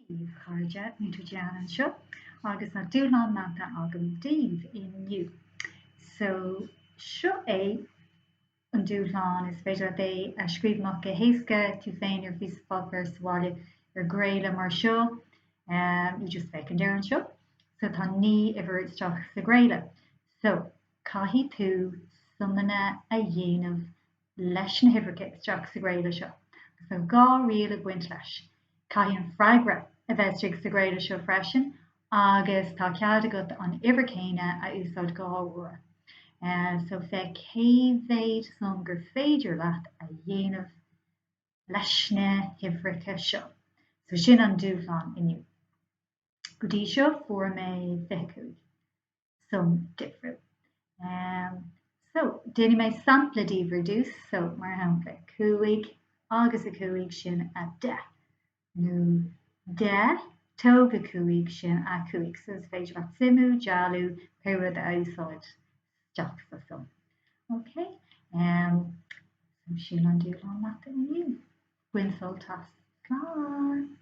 Díomh chairde ní tú Gianna seo agus na dúshlán mata agam díomh inniu. So seo é an dúshlán is féidir é a scríbnach go héasca tú féin ar fís fágar sáile ar ghréille mar seo you just feic an deir an seo. So tá ní idir isteach sa ghréille. So caithfí tú sumana a dhéanamh leis na huimhreacha isteach sa ghréille seo. So gá riail a buint leis. Caithfí an freigra a bheitteach sa ghréille seo freisin agus tá cead agat an uimhre céine a úsáid gá uair. So fe céimhéad san gur féidir leat a dhéanamh leis na huimhreacha seo. So sin an dúshlán inniu. Go dtí seo fuair mé 25. Some different. So déanann mé sampla díobhar dús, so mar hampla 5 agus a 5 sin a 10. nó 10 tóga 5 sin a 5. So is féidir le simú, dealú, peiriúd a úsáid teach sa sum. Okay. So sin an dúshlán leat inniu. Buin soltas. Slán.